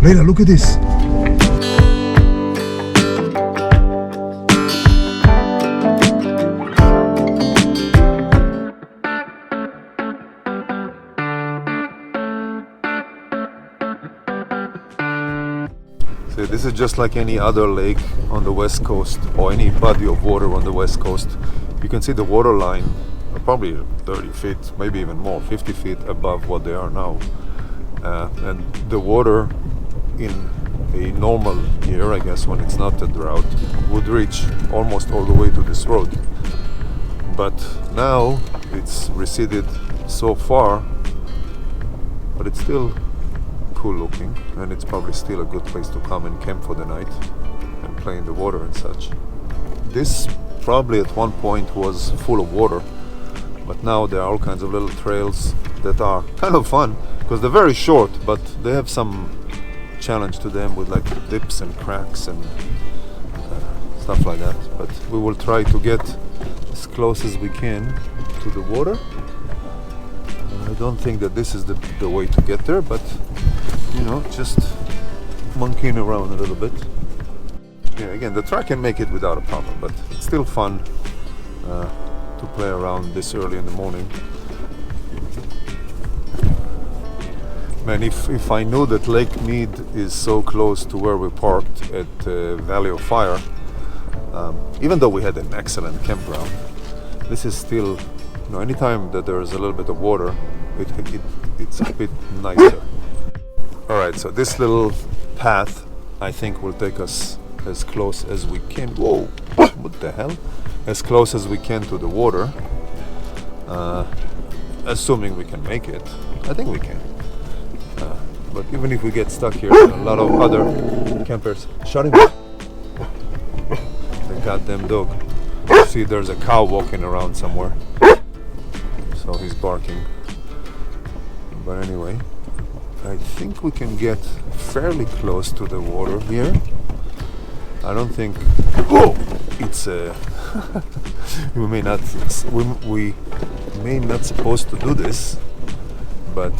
Leila, look at this. So this is just like any other lake on the west coast or any body of water on the west coast. You can see the water line probably 30 feet, maybe even more, 50 feet above what they are now. And the water in a normal year, I guess, when it's not a drought, would reach almost all the way to this road. But now it's receded so far, but it's still cool looking, and it's probably still a good place to come and camp for the night and play in the water and such. This probably at one point was full of water, but now there are all kinds of little trails that are kind of fun because they're very short, but they have some challenge to them with like dips and cracks and stuff like that. But we will try to get as close as we can to the water. I don't think that this is the way to get there, but you know, just monkeying around a little bit. Yeah, again, the track can make it without a problem, but it's still fun to play around this early in the morning. Man, if I knew that Lake Mead is so close to where we parked at Valley of Fire, even though we had an excellent campground, this is still, you know, anytime that there is a little bit of water, it's a bit nicer. Alright, so this little path I think will take us as close as we can. Whoa, what the hell? As close as we can to the water, assuming we can make it. I think we can. But even if we get stuck here, a lot of other campers. Shut him up! The goddamn dog. See, there's a cow walking around somewhere, so he's barking. But anyway, I think we can get fairly close to the water here. I don't think. Whoa! It's we may not supposed to do this, but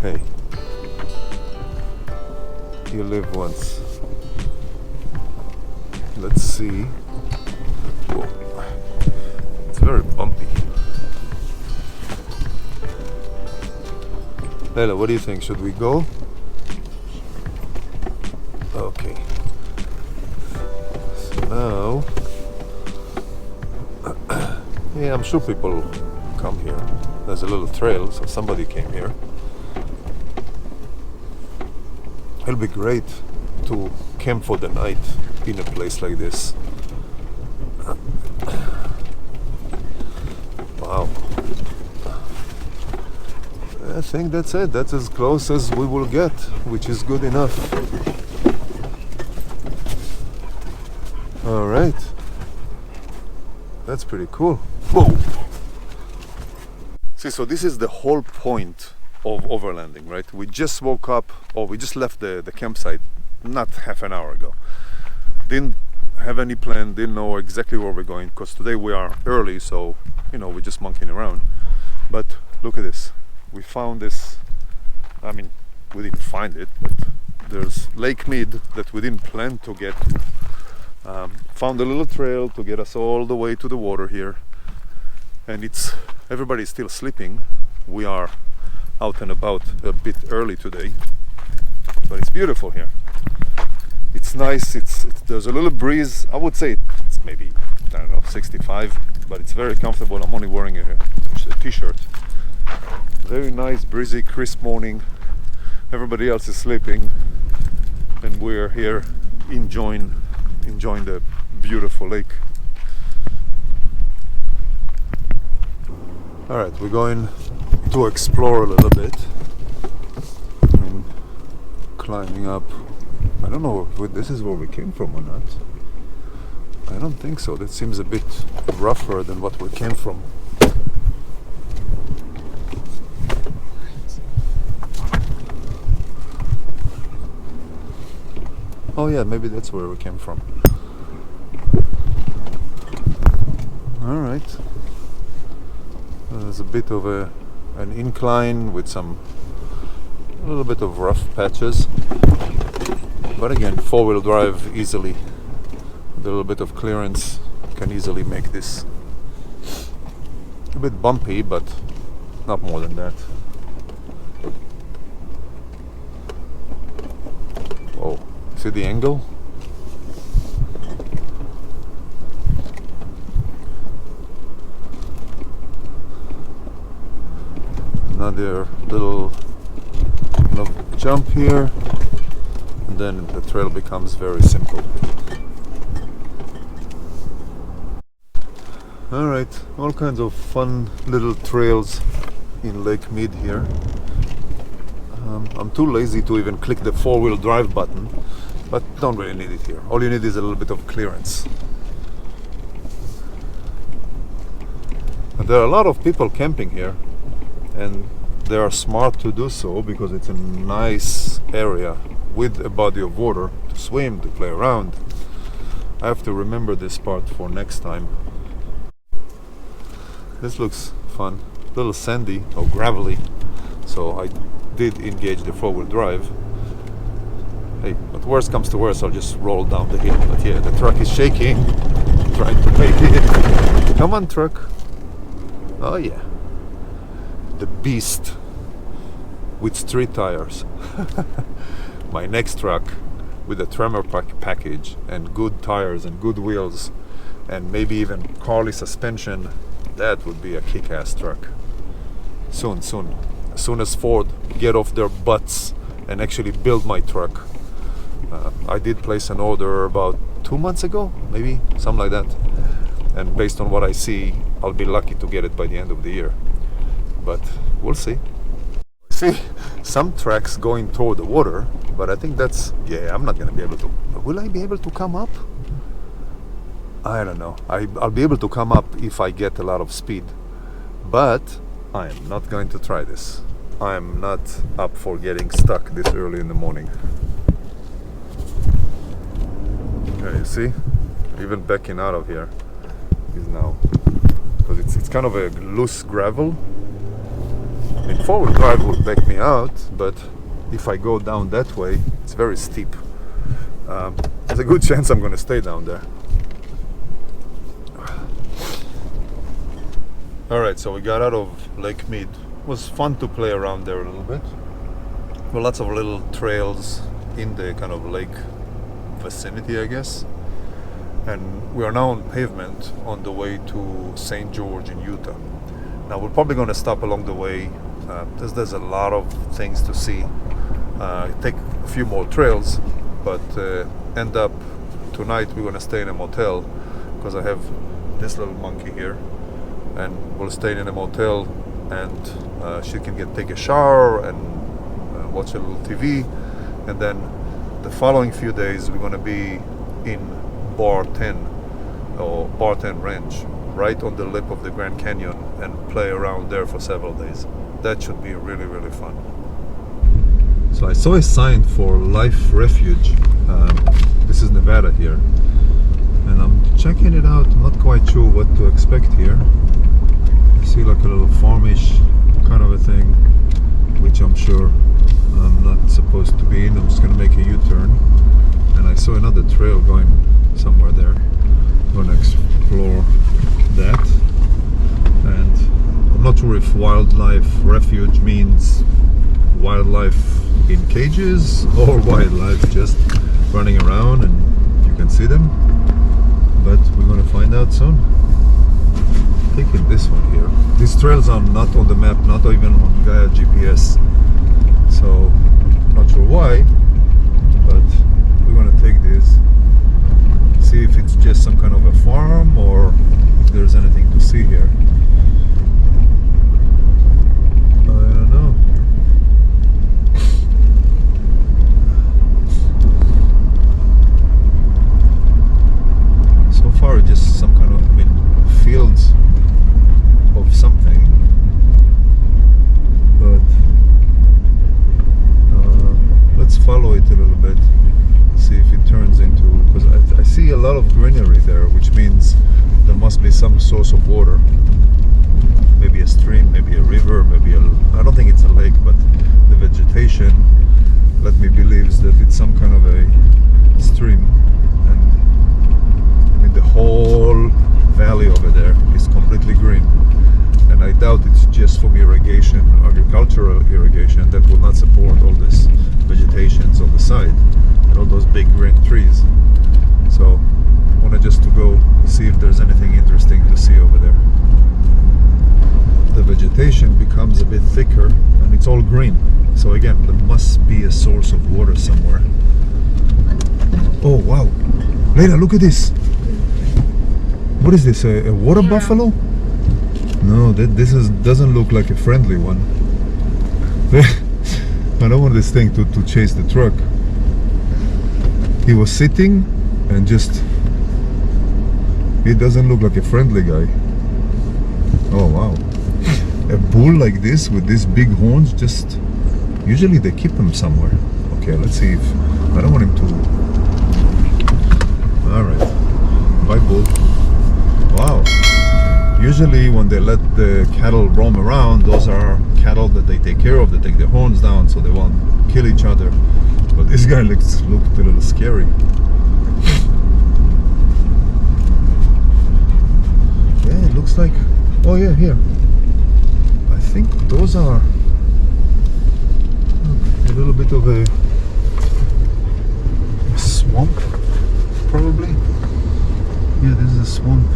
hey, you live once. Let's see. Whoa. It's very bumpy. Leila, what do you think? Should we go? Okay. So now, yeah, I'm sure people come here. There's a little trail, so somebody came here. It'll be great to camp for the night in a place like this. Wow. I think that's it. That's as close as we will get, which is good enough. All right. That's pretty cool. Whoa. See, so this is the whole point of overlanding, right? We just woke up, or we just left the campsite not half an hour ago. Didn't have any plan, didn't know exactly where we're going, because today we are early, so you know, we're just monkeying around. But look at this. We found this, I mean, we didn't find it, but there's Lake Mead that we didn't plan to get to. Found a little trail to get us all the way to the water here, and everybody's still sleeping. We are out and about a bit early today, but it's beautiful here. It's nice. There's a little breeze. I would say it's maybe, I don't know, 65, but it's very comfortable. I'm only wearing a t-shirt. Very nice, breezy, crisp morning. Everybody else is sleeping, and we're here enjoying the beautiful lake. All right, we're going to explore a little bit. And climbing up. I don't know if this is where we came from or not. I don't think so. That seems a bit rougher than what we came from. Oh yeah, maybe that's where we came from. All right. There's a bit of an incline with a little bit of rough patches. But again, four-wheel drive easily. A little bit of clearance can easily make this a bit bumpy, but not more than that. Oh, see the angle? Another little jump here, and then the trail becomes very simple. Alright, all kinds of fun little trails in Lake Mead here. I'm too lazy to even click the four-wheel drive button, but don't really need it here. All you need is a little bit of clearance. And there are a lot of people camping here, and they are smart to do so because it's a nice area with a body of water to swim, to play around. I have to remember this part for next time. This looks fun, a little sandy or gravelly, so I did engage the four-wheel drive. Hey, but worst comes to worst, I'll just roll down the hill. But yeah, the truck is shaking, trying to make it. Come on, truck. Oh yeah, the beast with street tires. My next truck with a tremor package and good tires and good wheels and maybe even Carly suspension. That would be a kick-ass truck. Soon. As soon as Ford get off their butts and actually build my truck. I did place an order about 2 months ago, maybe, something like that. And based on what I see, I'll be lucky to get it by the end of the year. But we'll see. See some tracks going toward the water, but I think that's, yeah, I'm not gonna be able to. Will I be able to come up? I don't know. I'll be able to come up if I get a lot of speed, but I am not going to try this. I am not up for getting stuck this early in the morning. Okay, you see, even backing out of here is now, because it's kind of a loose gravel. I mean, four-wheel drive would back me out, but if I go down that way, it's very steep. There's a good chance I'm going to stay down there. Alright, so we got out of Lake Mead. It was fun to play around there a little bit. Well, lots of little trails in the kind of lake vicinity, I guess. And we are now on pavement on the way to St. George in Utah. Now we're probably going to stop along the way. There's a lot of things to see. Take a few more trails, but end up tonight we're going to stay in a motel because I have this little monkey here. And we'll stay in a motel, and she can take a shower and watch a little TV, and then the following few days we're going to be in Bar 10 or Bar 10 Ranch, right on the lip of the Grand Canyon, and play around there for several days. That should be really, really fun. So I saw a sign for Life Refuge. This is Nevada here, and I'm checking it out. I'm not quite sure what to expect here. See like a little farmish kind of a thing, which I'm sure I'm not supposed to be in. I'm just gonna make a U-turn, and I saw another trail going somewhere there. I'm gonna explore that, and I'm not sure if wildlife refuge means wildlife in cages or wildlife just running around and you can see them, but we're gonna find out soon. Taking this one here. These trails are not on the map, not even on Gaia GPS, so not sure why, but we're gonna take this, see if it's just some kind of a farm or if there's anything to see here. I don't know. So far it's just some kind of, fields of something, but let's follow it a little bit, see if it turns into, because I see a lot of greenery there, which means there must be some source of water, maybe a stream, maybe a river, maybe I don't think it's a lake, but the vegetation let me believe that it's some kind of a irrigation, agricultural irrigation, that will not support all this vegetations on the side and all those big green trees. So I wanted just to go see if there's anything interesting to see over there. The vegetation becomes a bit thicker and it's all green. So again, there must be a source of water somewhere. Oh wow! Leila, look at this! What is this? A water buffalo? No, this doesn't look like a friendly one. I don't want this thing to chase the truck. He was sitting and just... He doesn't look like a friendly guy. Oh wow. A bull like this with these big horns, just... Usually they keep him somewhere. Okay, let's see if... I don't want him to... Alright. Bye, bull. Wow. Usually when they let the cattle roam around, those are cattle that they take care of. They take their horns down so they won't kill each other. But this guy looked a little scary. Yeah, it looks like... Oh yeah, here. I think those are a little bit of a swamp, probably. Yeah, this is a swamp.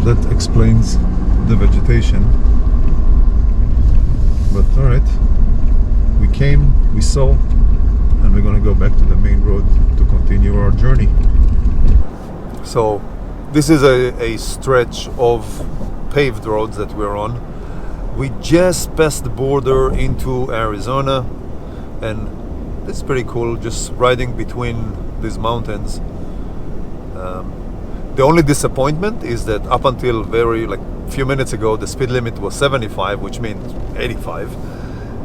That explains the vegetation. But alright, we came, we saw, and we're gonna go back to the main road to continue our journey. So this is a stretch of paved roads that we're on. We just passed the border into Arizona, and it's pretty cool just riding between these mountains. The only disappointment is that up until a few minutes ago, the speed limit was 75, which means 85,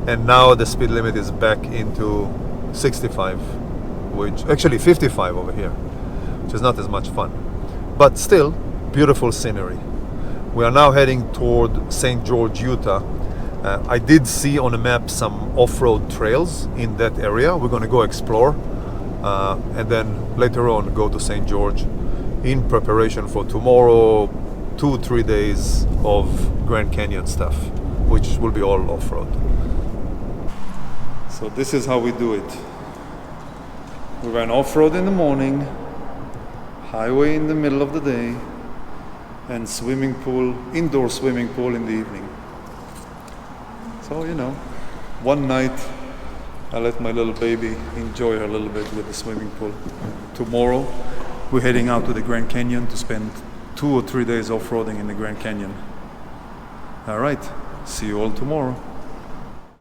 and now the speed limit is back into 65, which actually 55 over here, which is not as much fun, but still beautiful scenery. We are now heading toward St. George, Utah. I did see on a map some off-road trails in that area. We're going to go explore, and then later on go to St. George in preparation for tomorrow, 2-3 days of Grand Canyon stuff, which will be all off-road. So this is how we do it. We ran off-road in the morning, highway in the middle of the day, and swimming pool, indoor swimming pool in the evening. So, you know, one night I let my little baby enjoy her a little bit with the swimming pool. Tomorrow we're heading out to the Grand Canyon to spend 2 or 3 days off-roading in the Grand Canyon. All right, see you all tomorrow.